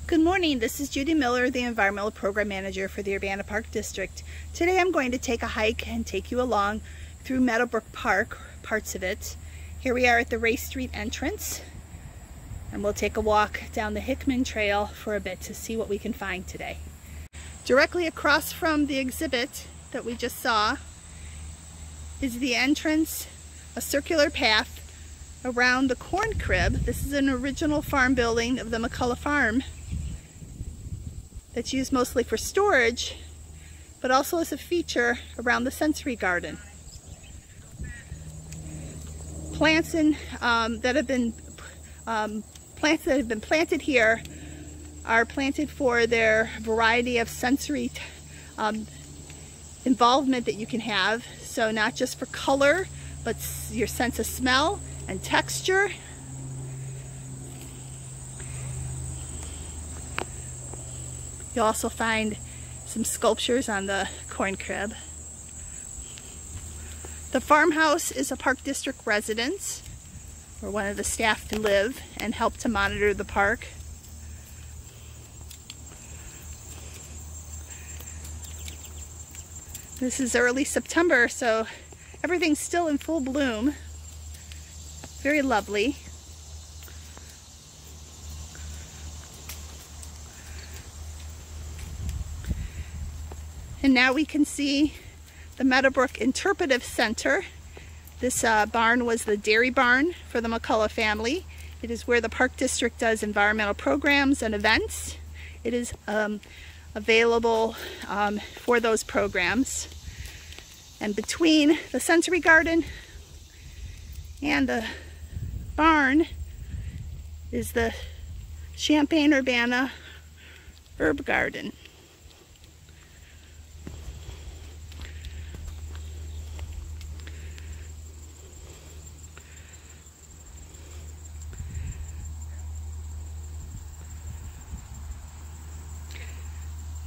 Good morning, this is Judy Miller, the Environmental Program Manager for the Urbana Park District. Today I'm going to take a hike and take you along through Meadowbrook Park, parts of it. Here we are at the Race Street entrance, and we'll take a walk down the Hickman Trail for a bit to see what we can find today. Directly across from the exhibit that we just saw is the entrance, a circular path around the corn crib. This is an original farm building of the McCullough Farm that's used mostly for storage, but also as a feature around the sensory garden. Plants that have been planted here are planted for their variety of sensory involvement that you can have. So not just for color, but your sense of smell and texture. You'll also find some sculptures on the corn crib. The farmhouse is a Park District residence where one of the staff to live and help to monitor the park. This is early September, so everything's still in full bloom. Very lovely. And now we can see the Meadowbrook Interpretive Center. This barn was the dairy barn for the McCullough family. It is where the Park District does environmental programs and events. It is available for those programs. And between the sensory garden and the barn is the Champaign-Urbana Herb Garden.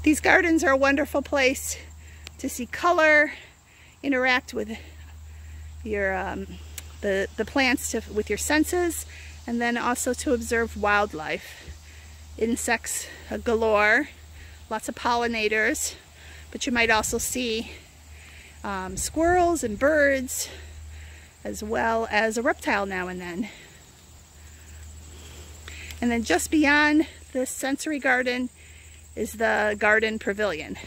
These gardens are a wonderful place to see color, interact with your the plants with your senses, and then also to observe wildlife. Insects galore, lots of pollinators, but you might also see squirrels and birds, as well as a reptile now and then. And then just beyond the sensory garden is the garden pavilion.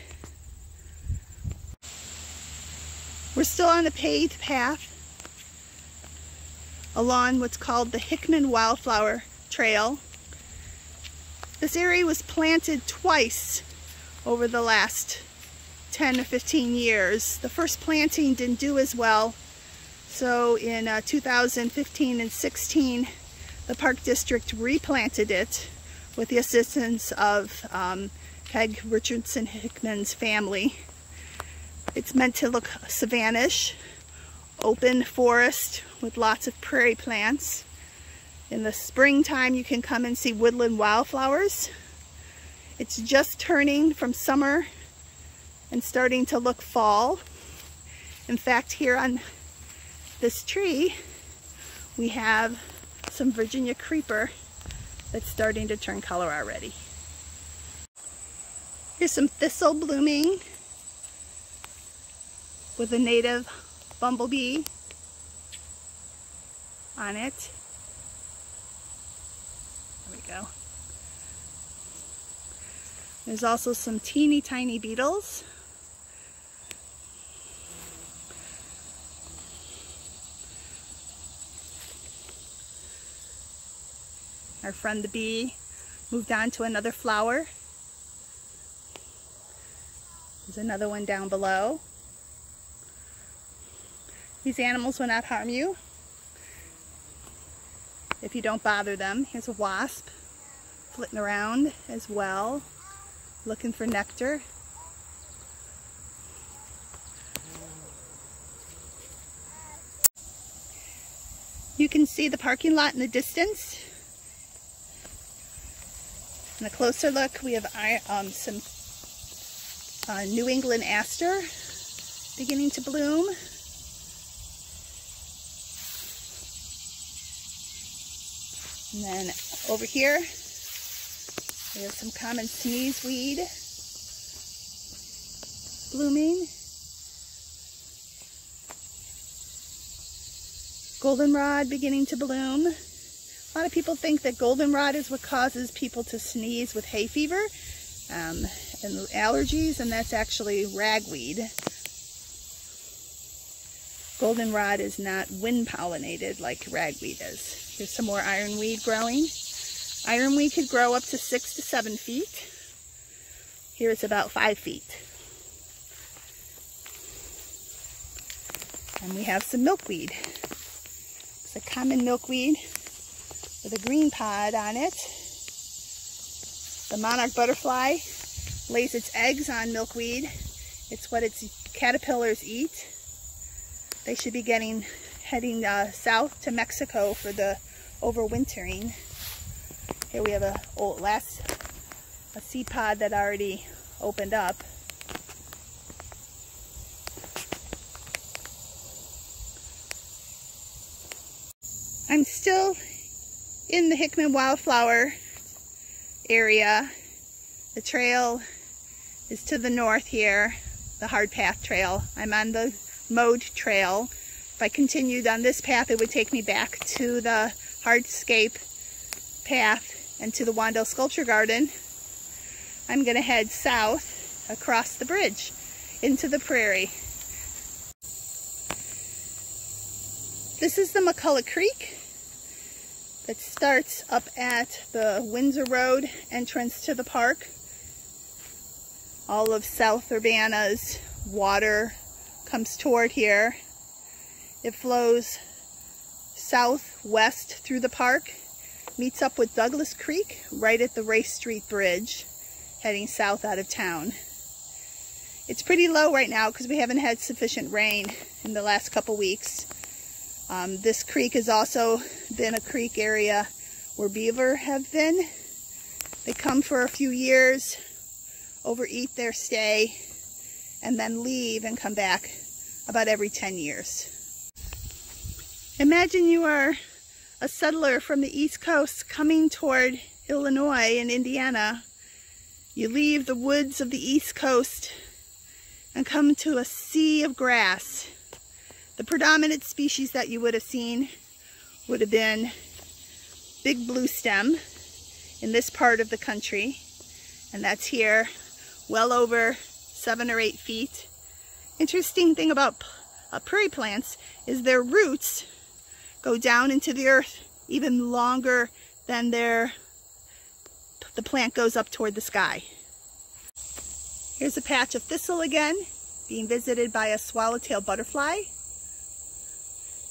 We're still on the paved path along what's called the Hickman Wildflower Trail. This area was planted twice over the last 10 to 15 years. The first planting didn't do as well, so in 2015 and 16 the Park District replanted it with the assistance of Peg Richardson Hickman's family. It's meant to look savannish, open forest with lots of prairie plants. In the springtime you can come and see woodland wildflowers. It's just turning from summer and starting to look fall. In fact, here on this tree we have some Virginia creeper that's starting to turn color already. Here's some thistle blooming with a native bumblebee on it. There we go. There's also some teeny tiny beetles. Our friend the bee moved on to another flower. There's another one down below. These animals will not harm you if you don't bother them. Here's a wasp flitting around as well, looking for nectar. You can see the parking lot in the distance. In a closer look, we have some New England aster beginning to bloom. And then over here We have some common sneeze weed blooming. Goldenrod beginning to bloom. A lot of people think that goldenrod is what causes people to sneeze with hay fever and allergies, and that's actually ragweed. Goldenrod is not wind pollinated like ragweed is. Here's some more ironweed growing. Ironweed could grow up to 6 to 7 feet. Here it's about 5 feet. And we have some milkweed. It's a common milkweed with a green pod on it. The monarch butterfly lays its eggs on milkweed. It's what its caterpillars eat. They should be heading south to Mexico for the overwintering. Here we have a seed pod that already opened up. I'm still in the Hickman wildflower area. The trail is to the north here, the hard path trail. I'm on the mowed trail. If I continued on this path, it would take me back to the hardscape path and to the Wandell Sculpture Garden. I'm going to head south across the bridge into the prairie. This is the McCullough Creek that starts up at the Windsor Road entrance to the park. All of South Urbana's water comes toward here. It flows southwest through the park, meets up with Douglas Creek right at the Race Street Bridge, heading south out of town. It's pretty low right now because we haven't had sufficient rain in the last couple weeks. This creek has also been a creek area where beaver have been. They come for a few years, overeat their stay, and then leave and come back about every 10 years. Imagine you are a settler from the East Coast coming toward Illinois and Indiana. You leave the woods of the East Coast and come to a sea of grass. The predominant species that you would have seen would have been big blue stem in this part of the country, and that's here, well over 7 or 8 feet. Interesting thing about prairie plants is their roots go down into the earth even longer than the plant goes up toward the sky. Here's a patch of thistle again, being visited by a swallowtail butterfly,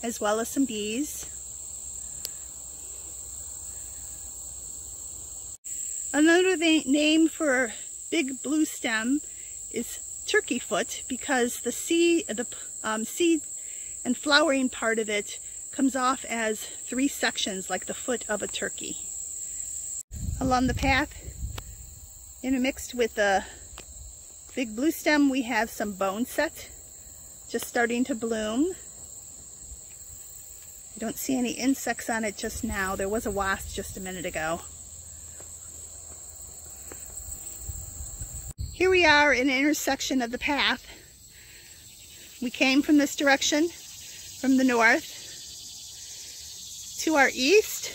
as well as some bees. Another name for big blue stem is turkey foot, because the seed and flowering part of it comes off as 3 sections like the foot of a turkey. Along the path, intermixed with the big blue stem, we have some boneset just starting to bloom. I don't see any insects on it just now. There was a wasp just a minute ago. Here we are in an intersection of the path. We came from this direction, from the north. To our east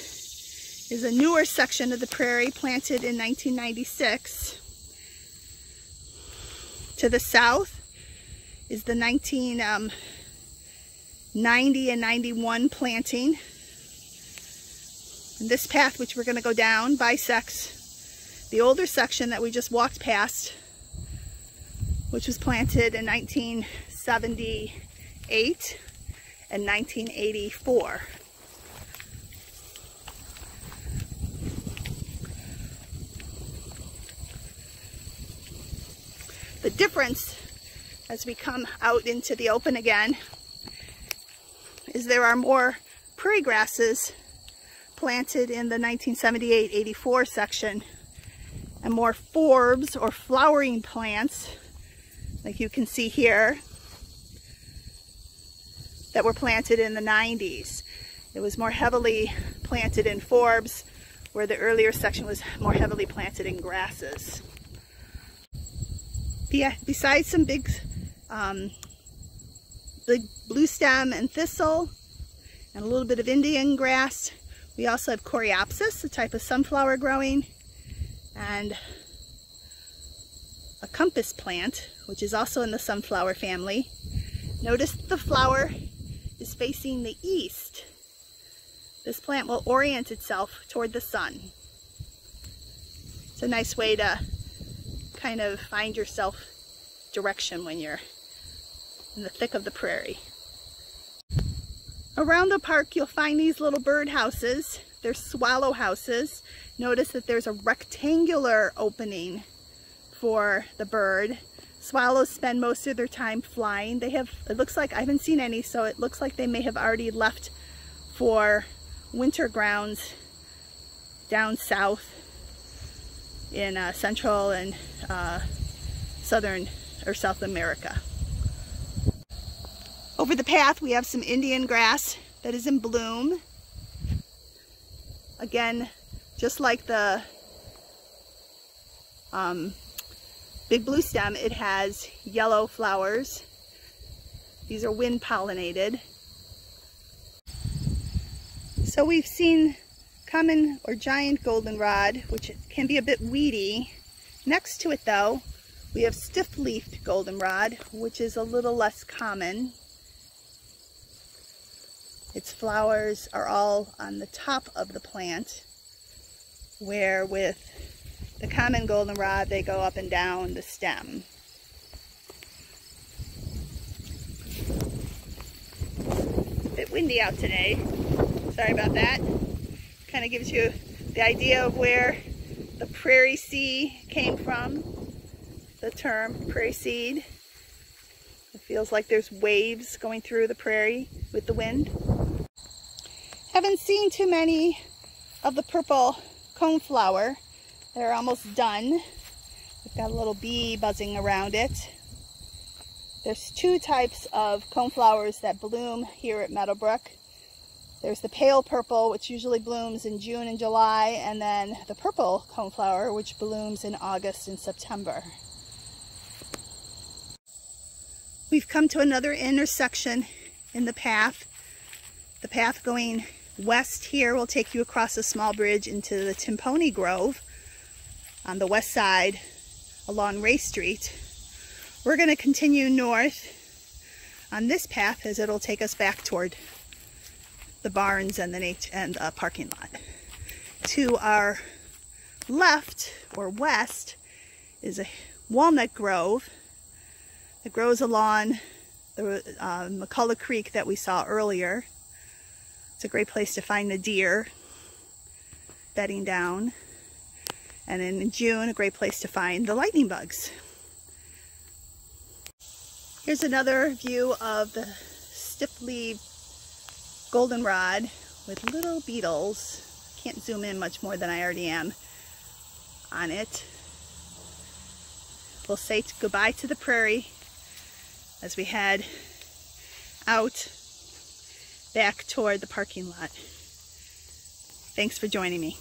is a newer section of the prairie planted in 1996. To the south is the 1990 and 91 planting. And this path, which we're going to go down, bisects the older section that we just walked past, which was planted in 1978 and 1984. The difference as we come out into the open again is there are more prairie grasses planted in the 1978-84 section, and more forbs or flowering plants, like you can see here, that were planted in the 90s. It was more heavily planted in forbs, where the earlier section was more heavily planted in grasses. Besides some big blue stem and thistle and a little bit of Indian grass, we also have coreopsis, a type of sunflower growing, and a compass plant, which is also in the sunflower family. Notice the flower is facing the east. This plant will orient itself toward the sun. It's a nice way to kind of find yourself direction when you're in the thick of the prairie. Around the park you'll find these little bird houses. They're swallow houses. Notice that there's a rectangular opening for the bird. Swallows spend most of their time flying. They have, it looks like, I haven't seen any, so it looks like they may have already left for winter grounds down south in Central and Southern or South America. Over the path we have some Indian grass that is in bloom. Again, just like the big blue stem, it has yellow flowers. These are wind pollinated. So we've seen common or giant goldenrod, which can be a bit weedy. Next to it though, we have stiff-leafed goldenrod, which is a little less common. Its flowers are all on the top of the plant, where with the common goldenrod, they go up and down the stem. A bit windy out today. Sorry about that. Kind of gives you the idea of where the prairie sea came from, the term prairie seed. It feels like there's waves going through the prairie with the wind. Haven't seen too many of the purple coneflower. They're almost done. We've got a little bee buzzing around it. There's two types of coneflowers that bloom here at Meadowbrook. There's the pale purple, which usually blooms in June and July, and then the purple coneflower, which blooms in August and September. We've come to another intersection in the path. The path going west here will take you across a small bridge into the Timponi Grove on the west side along Ray Street. We're going to continue north on this path as it'll take us back toward the barns and the parking lot. To our left or west is a walnut grove that grows along the McCullough Creek that we saw earlier. It's a great place to find the deer bedding down. And in June, a great place to find the lightning bugs. Here's another view of the stiff-leaved goldenrod with little beetles. Can't zoom in much more than I already am on it. We'll say goodbye to the prairie as we head out back toward the parking lot. Thanks for joining me.